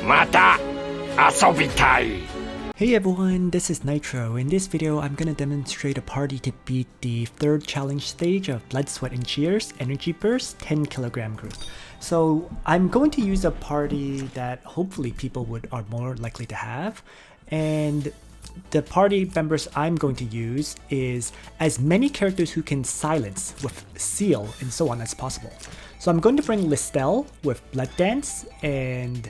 Mata asobitai. Hey everyone, this is Nitro. In this video, I'm gonna demonstrate a party to beat the third challenge stage of Blood, Sweat and Tears Energy Burst 10 kg group. So I'm going to use a party that hopefully people are more likely to have, and the party members I'm going to use is as many characters who can silence with seal and so on as possible. So I'm going to bring Listell with Blood Dance and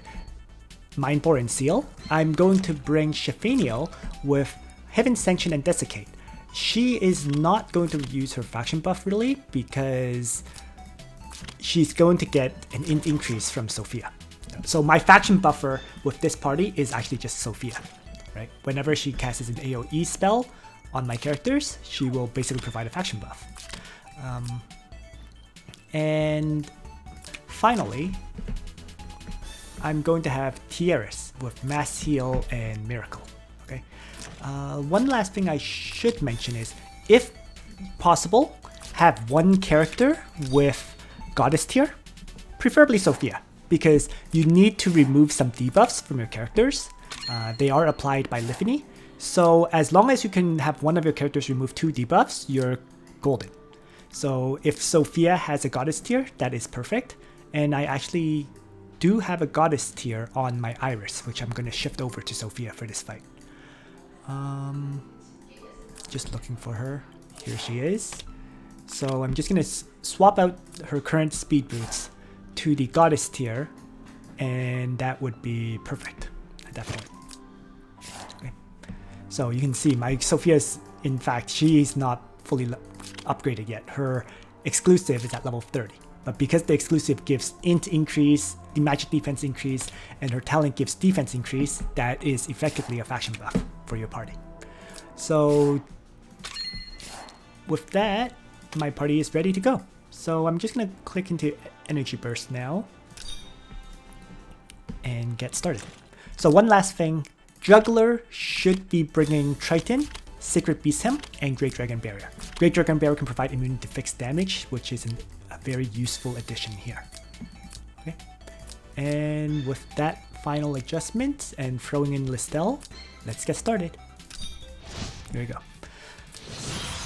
Mindbore and Seal. I'm going to bring Shelfaniel with Heaven Sanction and Desiccate. She is not going to use her faction buff really because she's going to get an int increase from Sophia. So my faction buffer with this party is actually just Sophia. Right? Whenever she casts an AoE spell on my characters, she will basically provide a faction buff. And finally, I'm going to have Tiaris with Mass Heal and Miracle. Okay. One last thing I should mention is, if possible, have one character with Goddess tier, preferably Sophia, because you need to remove some debuffs from your characters. They are applied by Liffany, so as long as you can have one of your characters remove 2 debuffs, you're golden. So if Sophia has a Goddess tier, that is perfect, and I actually do have a Goddess tier on my Iris, which I'm going to shift over to Sophia for this fight. Just looking for her. Here she is. So I'm just going to swap out her current speed boots to the Goddess tier, and that would be perfect at that point. Okay. So you can see my Sophia's, in fact, she's not fully upgraded yet. Her exclusive is at level 30. But because the exclusive gives int increase, the magic defense increase, and her talent gives defense increase, that is effectively a faction buff for your party. So with that, my party is ready to go. So I'm just going to click into Energy Burst now and get started. So one last thing, Jugler should be bringing Triton, Secret Beast Hem, and Great Dragon Barrier. Great Dragon Barrier can provide immunity to fixed damage, which is a very useful addition here. Okay. And with that final adjustment and throwing in Listell, let's get started. Here we go.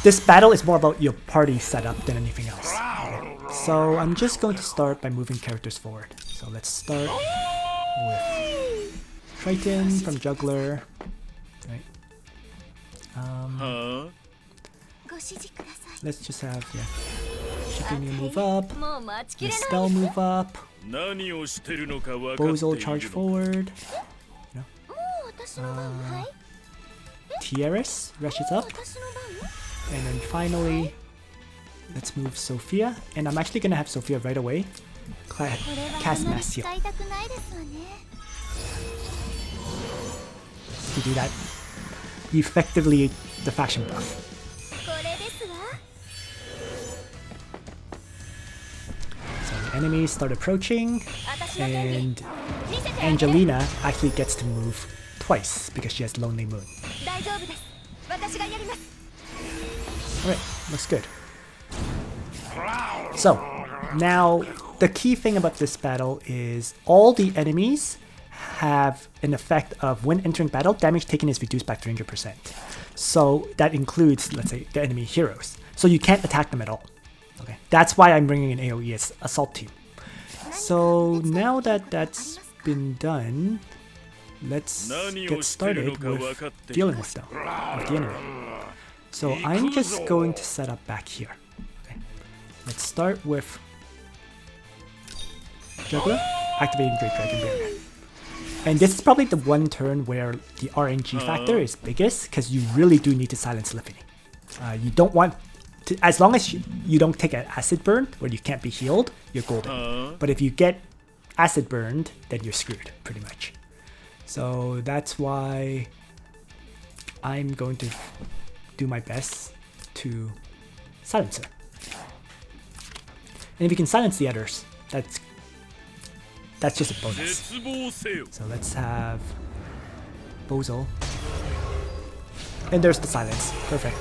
This battle is more about your party setup than anything else. Okay. So I'm just going to start by moving characters forward. So let's start with Triton from Jugler. Right. Let's just have Shelfaniel move up, Listell move up, Bozel charge forward, Tiaris rushes up, and then finally let's move Sophia, and I'm actually gonna have Sophia right away cast Mass Heal. To do that, effectively the faction buff. Enemies start approaching, and Angelina actually gets to move twice because she has Lonely Moon. Alright, looks good. So, now the key thing about this battle is all the enemies have an effect of when entering battle, damage taken is reduced by 300%. So that includes, let's say, the enemy heroes. So you can't attack them at all. Okay, that's why I'm bringing an AoE as Assault Team. So now that that's been done, let's get started with dealing with them, with the enemy. So I'm just going to set up back here. Okay. Let's start with Jugler, activating Great Dragon Barrier. And this is probably the one turn where the RNG factor is biggest, because you really do need to silence Liffany. You don't want to, as long as you don't take an acid burn where you can't be healed, you're golden. But if you get acid burned, then you're screwed, pretty much. So that's why I'm going to do my best to silence her. And if you can silence the others, that's just a bonus. So let's have Bozel. And there's the silence. Perfect.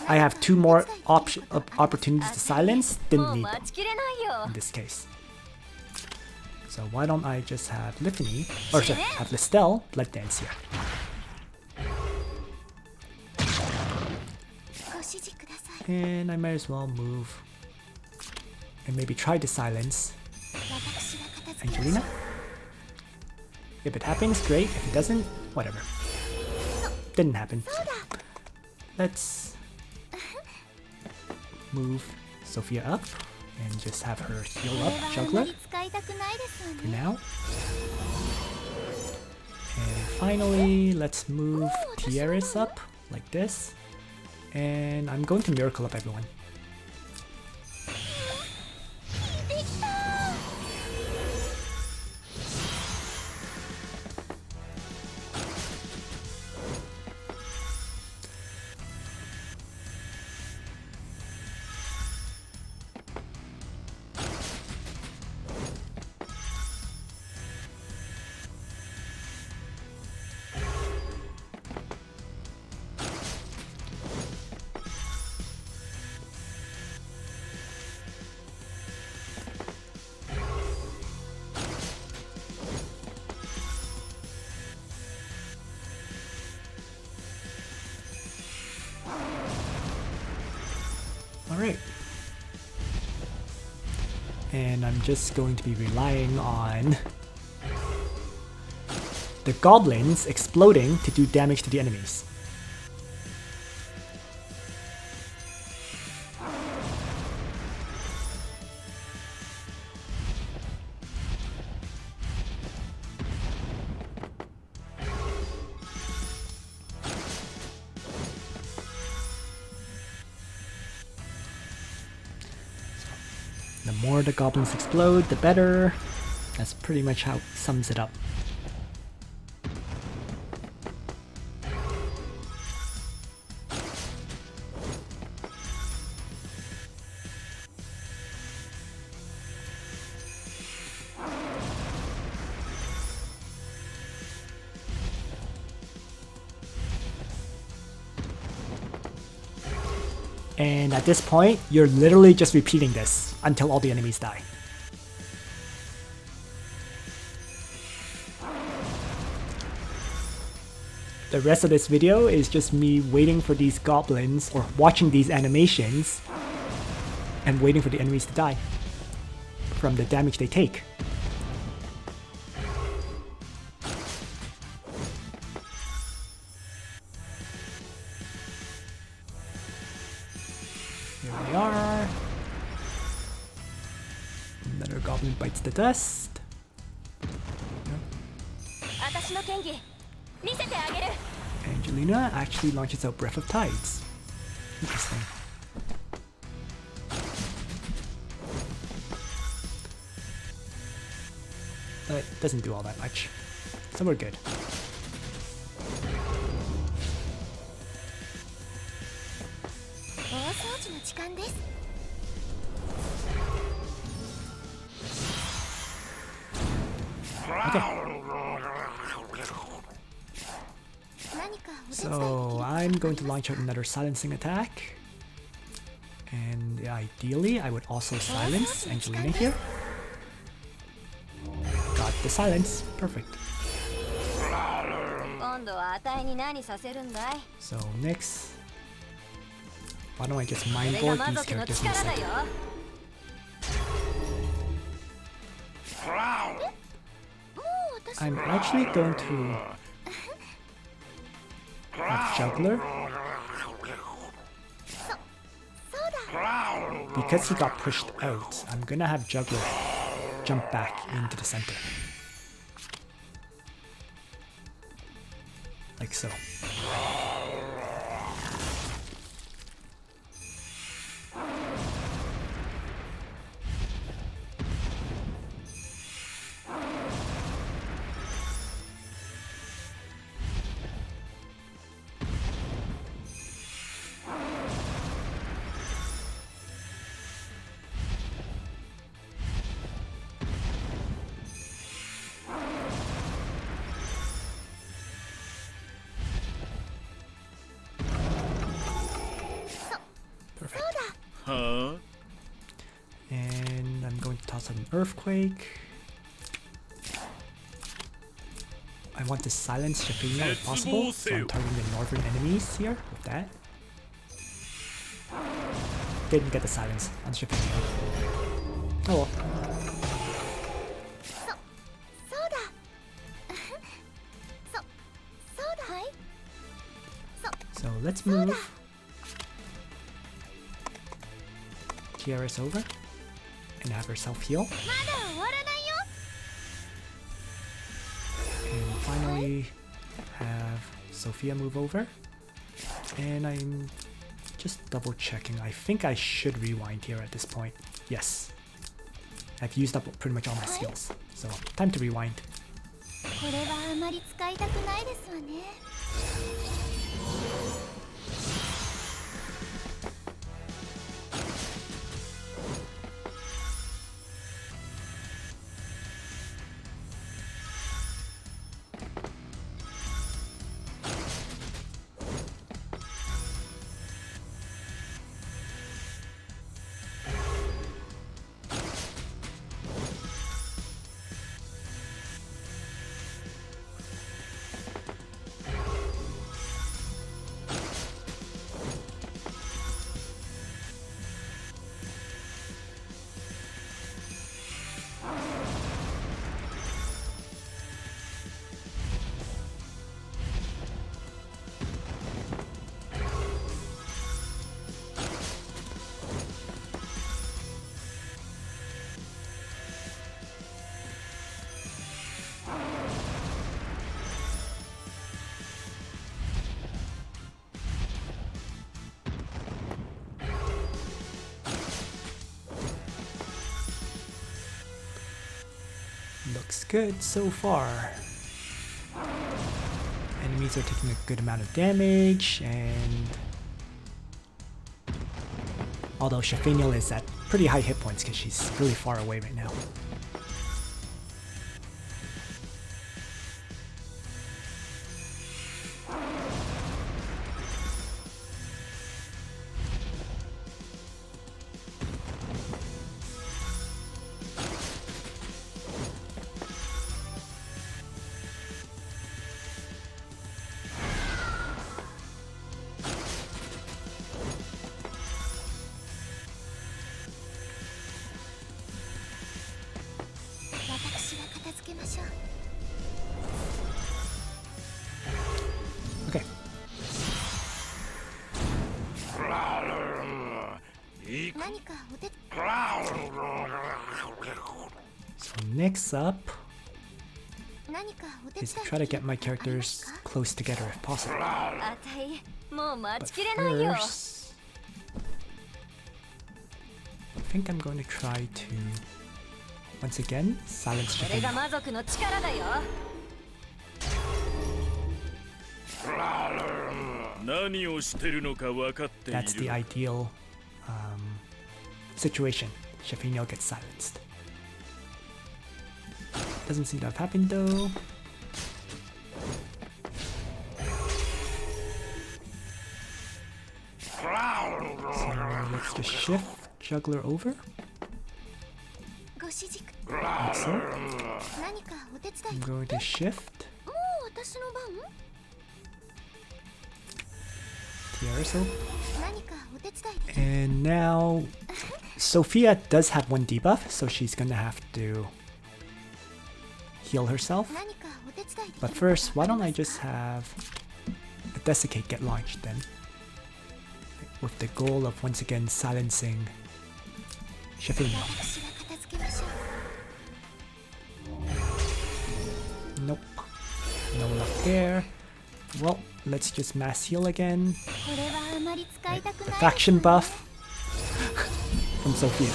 I have 2 more opportunities to silence. Didn't need them in this case. So why don't I just have Liffany, or sorry, have Listell Blood Dance here. And I might as well move and maybe try to silence Angelina. If it happens, great. If it doesn't, whatever. Didn't happen. Let's move Sophia up and just have her heal up Jugler for now. And finally, let's move Tiaris up like this. And I'm going to miracle up everyone. Alright. And I'm just going to be relying on the goblins exploding to do damage to the enemies. The more the goblins explode, the better. That's pretty much how it sums it up. And at this point, you're literally just repeating this until all the enemies die. The rest of this video is just me waiting for these goblins, or watching these animations, and waiting for the enemies to die from the damage they take. Here we are. Another goblin bites the dust. Angelina actually launches out Breath of Tides. Interesting. But it doesn't do all that much. So we're good. So I'm going to launch out another silencing attack. And ideally I would also silence Angelina here. Got the silence. Perfect. So next, why don't I just mind board these characters in a second. I'm actually going to have Jugler. Because he got pushed out, I'm gonna have Jugler jump back into the center. Like so. And I'm going to toss out an Earthquake. want to silence Shelfaniel if possible, so I'm targeting the northern enemies here with that. Didn't get the silence on Shelfaniel. Oh well. So let's move Tiaris over and have herself heal. And finally have Sophia move over. And I'm just double checking. I think I should rewind here at this point. Yes. I've used up pretty much all my skills. So time to rewind. Looks good so far. Enemies are taking a good amount of damage, and although Shelfaniel is at pretty high hit points because she's really far away right now. Okay. So next up is to try to get my characters close together if possible. But first, I think I'm going to try to once again silence Shelfaniel. That's the ideal situation. Shelfaniel gets silenced. Doesn't seem to have happened though. So let's just shift Jugler over. Like so. I'm going to shift Tiaris over. And now Sophia does have one debuff, so she's gonna have to heal herself. But first, why don't I just have a Desiccate get launched then, with the goal of once again silencing Shelfaniel. Nope. No luck there. Well, let's just mass heal again. Right. The faction buff from Sophia.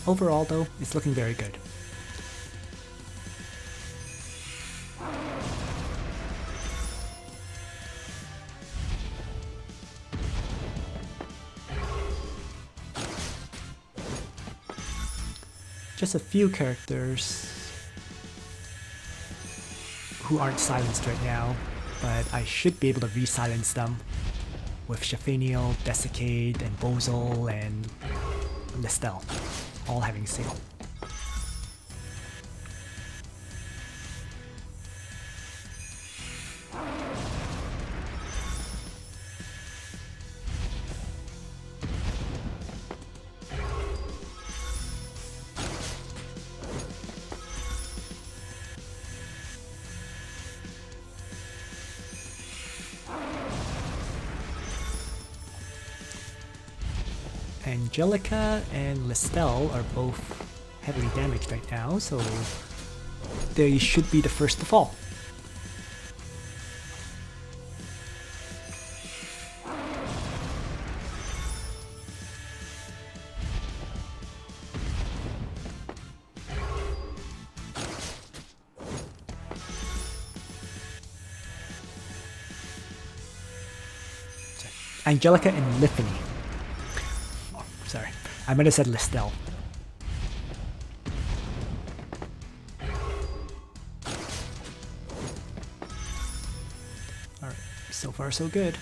Overall though, it's looking very good. Just a few characters who aren't silenced right now, but I should be able to re-silence them with Shelfaniel, Desiccate, and Bozel and Listell all having seal. Angelica and Listell are both heavily damaged right now, so they should be the first to fall. Angelica and Liffany. Sorry, I might have said Listell. Alright, so far so good.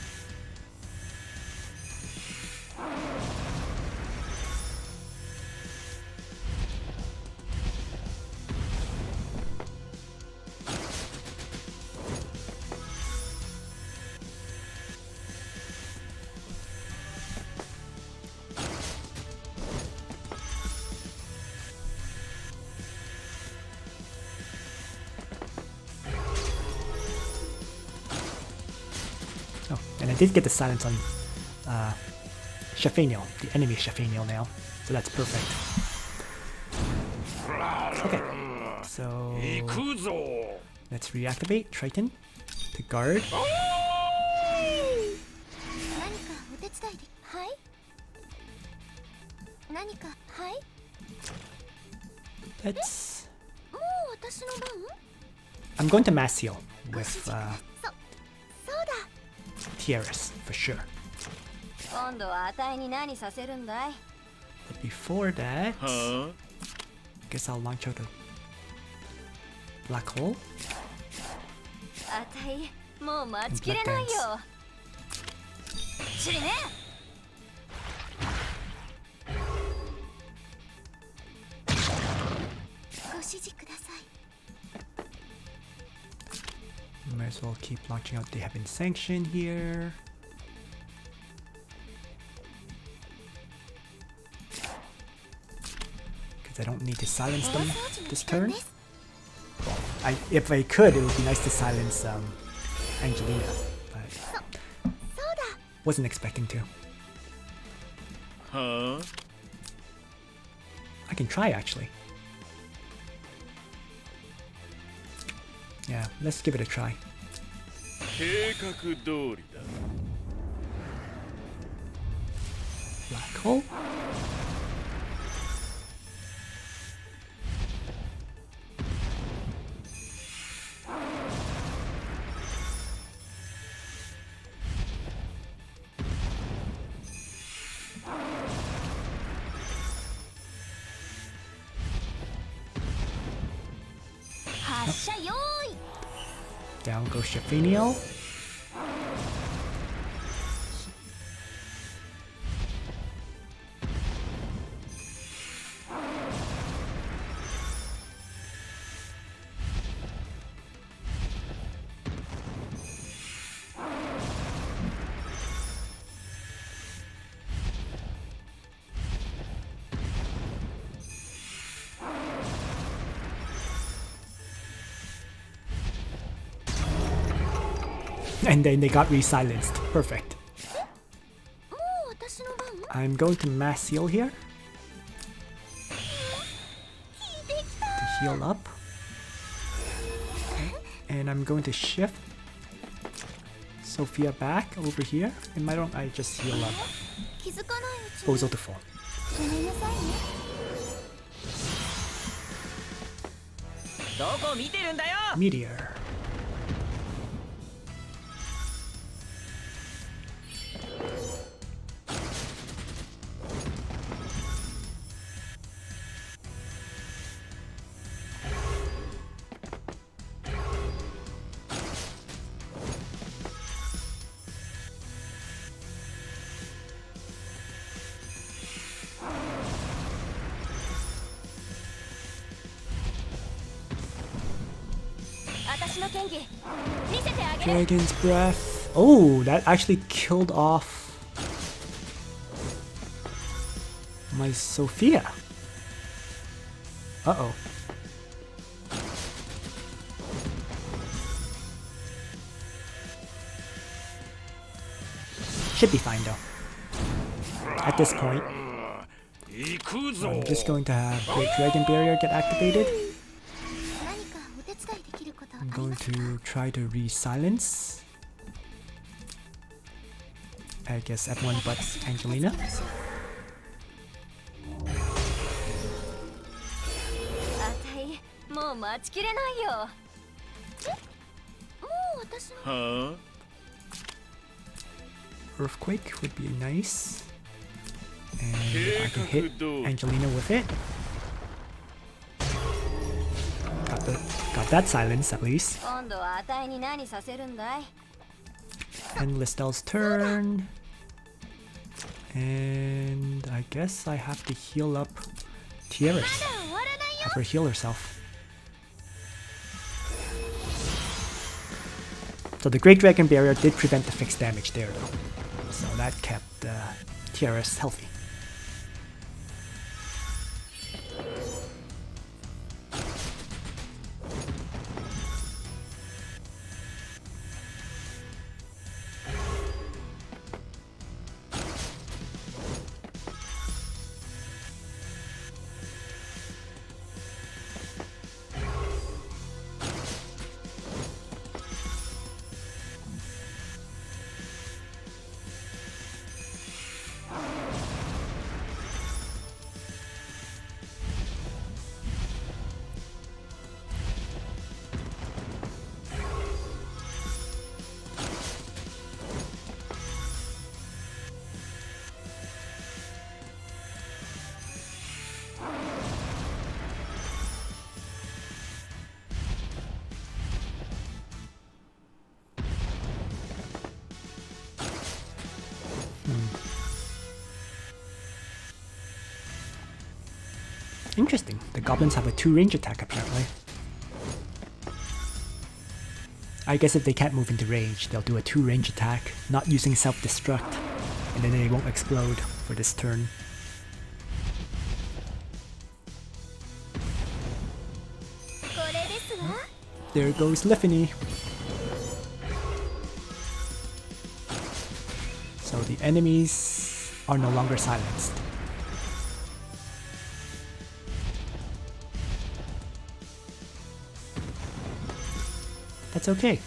Oh, and I did get the silence on Shelfaniel, the enemy Shelfaniel now, so that's perfect. Okay, so let's reactivate Triton to guard. Let's... I'm going to mass heal with Tiaris, for sure. But before that, guess I'll launch out a black hole. And Black Dance. Might as well keep launching out the Heaven Sanction here. Because I don't need to silence them this turn. Well, if I could, it would be nice to silence Angelina, but wasn't expecting to. I can try actually. Yeah, let's give it a try. Black hole. Down goes Shelfaniel. And then they got re-silenced. Perfect. I'm going to mass heal here. To heal up. Okay. And I'm going to shift Sophia back over here. And why don't I just heal up Bozel to fall? Meteor. Dragon's Breath. Oh, that actually killed off my Sophia. Uh-oh. Should be fine though. At this point, I'm just going to have Great Dragon Barrier get activated. I'm going to try to re-silence. I guess everyone but Angelina. Huh? Earthquake would be nice. And I can hit Angelina with it. Got that silence at least. And Listell's turn. And I guess I have to heal up Tiaris. Have her heal herself. So the Great Dragon Barrier did prevent the fixed damage there though. So that kept Tiaris healthy. Interesting. The goblins have a 2 range attack apparently. I guess if they can't move into range, they'll do a 2 range attack, not using self-destruct, and then they won't explode for this turn. There goes Liffany. So the enemies are no longer silenced. That's okay.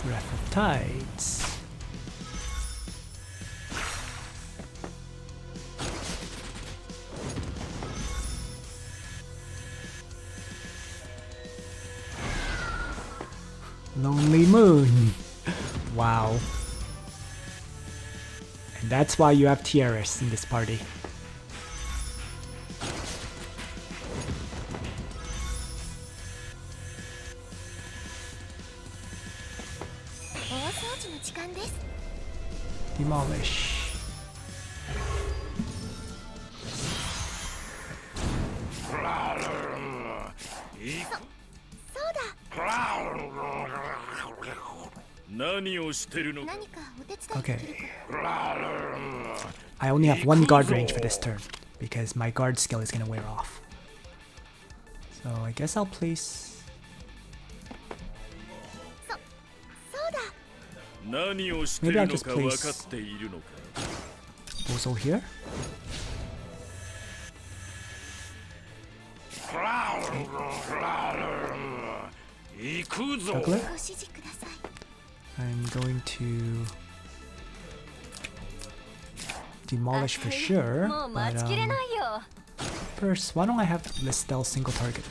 Breath of Tides. Lonely Moon. Wow. And that's why you have Tiaris in this party. Demolish. Okay. I only have one guard range for this turn because my guard skill is gonna wear off. So I guess I'll place. Maybe I'll just place Bozel here. Jugler. I'm going to demolish for sure, but first, why don't I have Listell single target?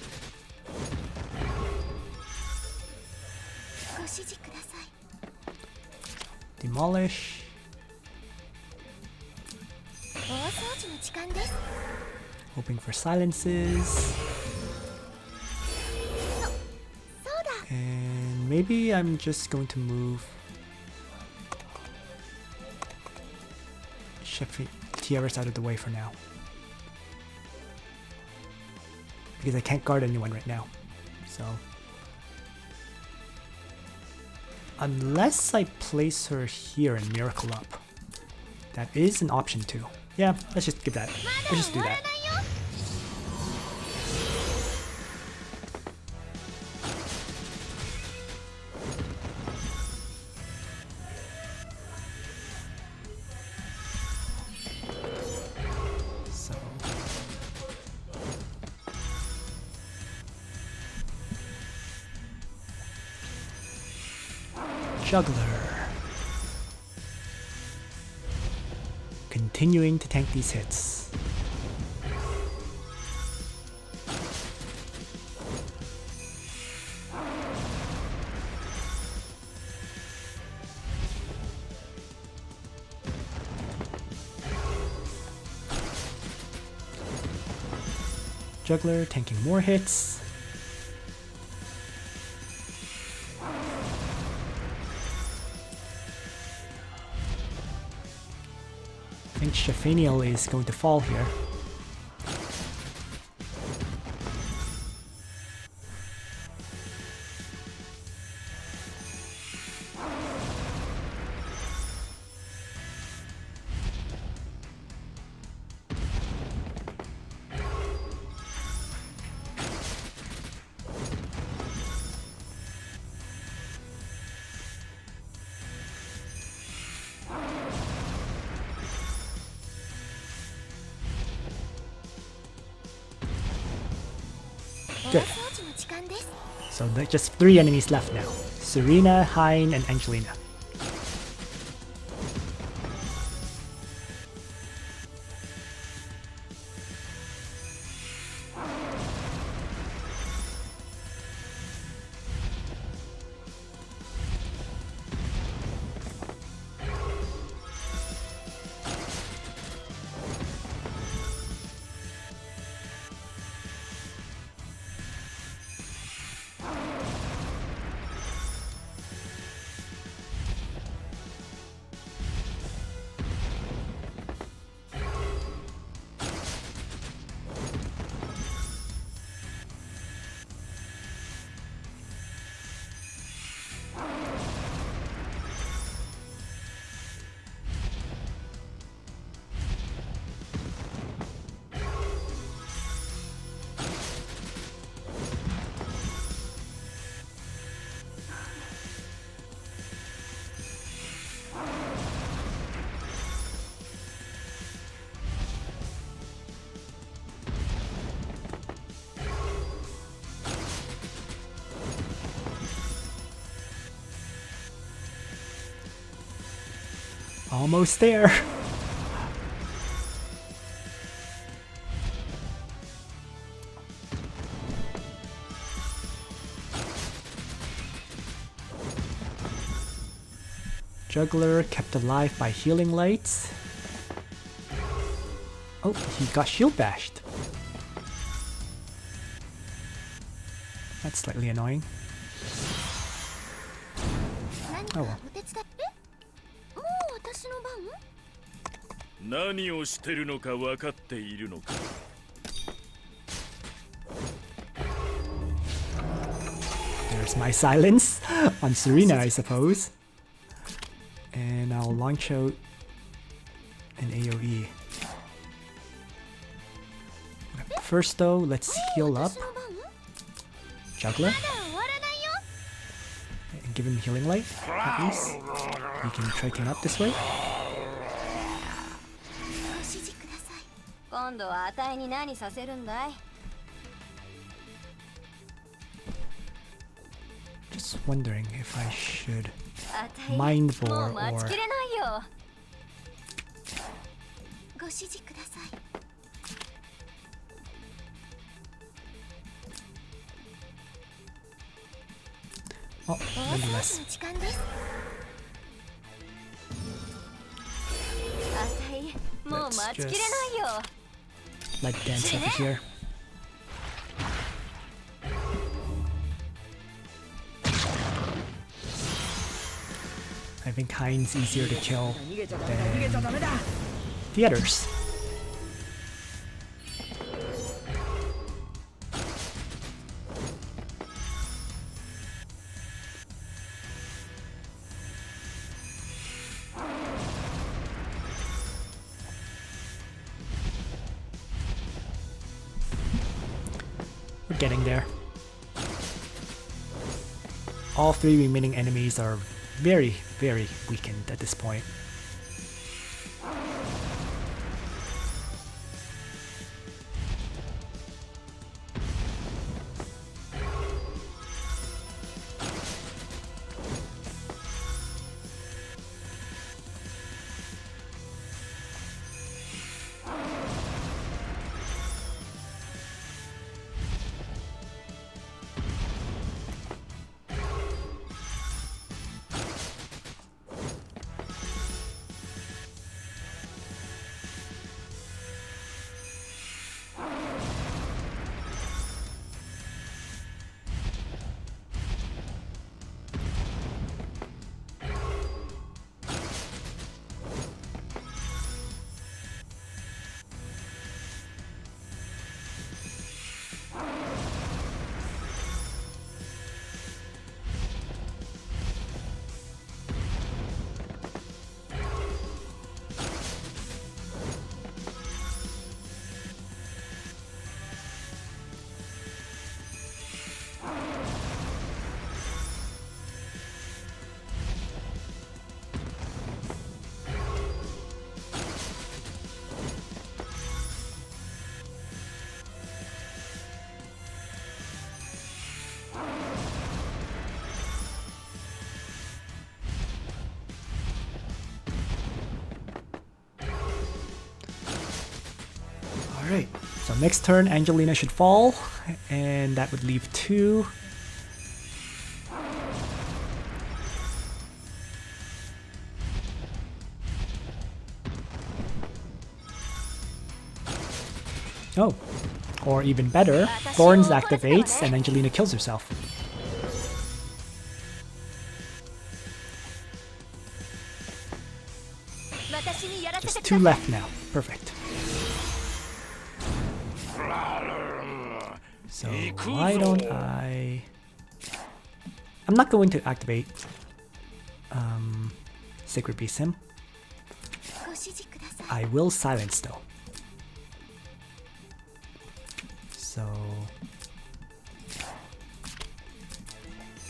Demolish. Hoping for silences. And maybe I'm just going to move Tiaris out of the way for now. Because I can't guard anyone right now. So unless I place her here and miracle up. That is an option too. Yeah, let's just give that. Let's just do that. So Jugler. Continuing to tank these hits. Jugler tanking more hits. I think Shelfaniel is going to fall here. Good. So just 3 enemies left now. Serena, Hein, and Angelina. Almost there. Jugler kept alive by healing lights. Oh, he got shield bashed. That's slightly annoying. Oh well. There's my silence on Serena, I suppose. And I'll launch out an AoE. First though, let's heal up Jugler and give him healing light at least. We can try him up this way. Just wondering if I should mind bore or oh, nonetheless. Let's just let dance over here. I think Hein's easier to kill than the others. We're getting there. All three remaining enemies are very, very weakened at this point. Alright, so next turn Angelina should fall, and that would leave 2. Oh, or even better, Thorns activates and Angelina kills herself. Just 2 left now, perfect. So why don't I... I'm not going to activate Sacred Beast him. I will silence though. So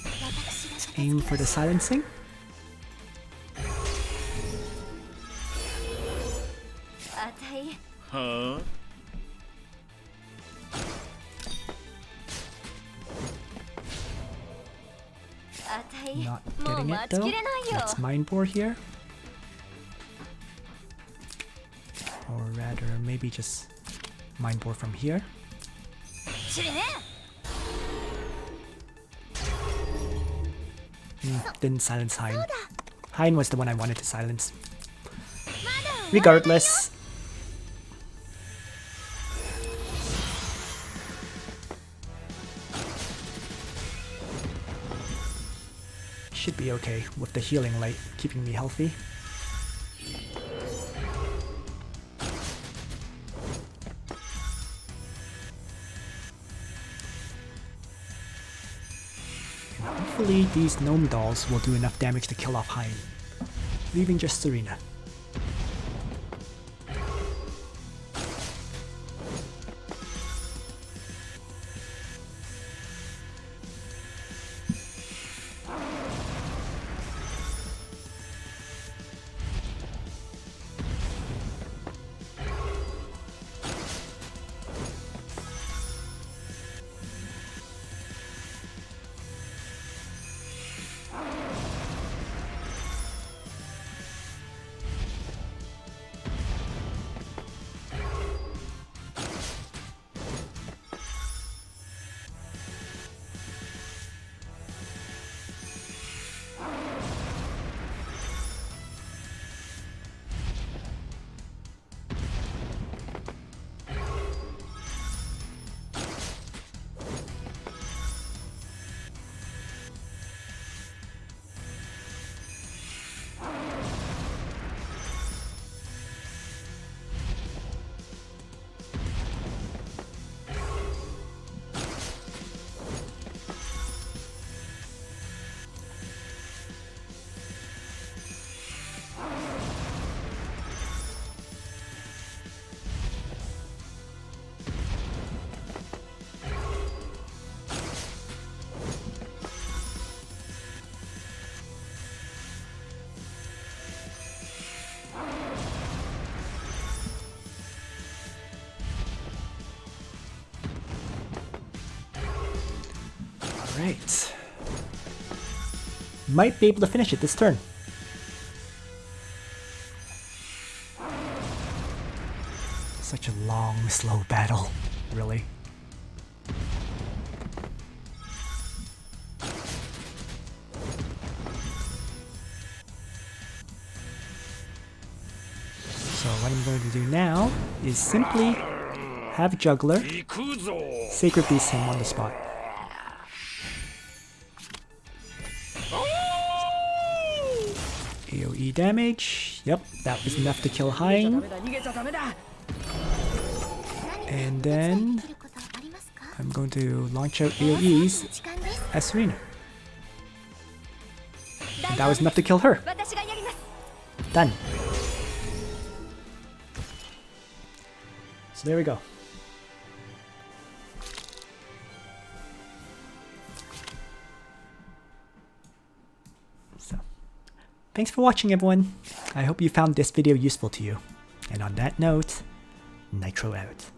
let's aim for the silencing. Huh? Not getting it though. Let's mind bore here. Or rather, maybe just mind bore from here. Didn't silence Hein. Hein was the one I wanted to silence. Regardless. Should be okay with the healing light keeping me healthy. And hopefully these gnome dolls will do enough damage to kill off Hein. leaving just Serena. Alright. Might be able to finish it this turn. Such a long, slow battle, really. So what I'm going to do now is simply have Jugler Sacred Beast him on the spot. AoE damage. Yep, that was enough to kill Hein. And then I'm going to launch out AoEs as Serena. And that was enough to kill her. Done. So there we go. Thanks for watching, everyone. I hope you found this video useful to you. And on that note, Nitro out.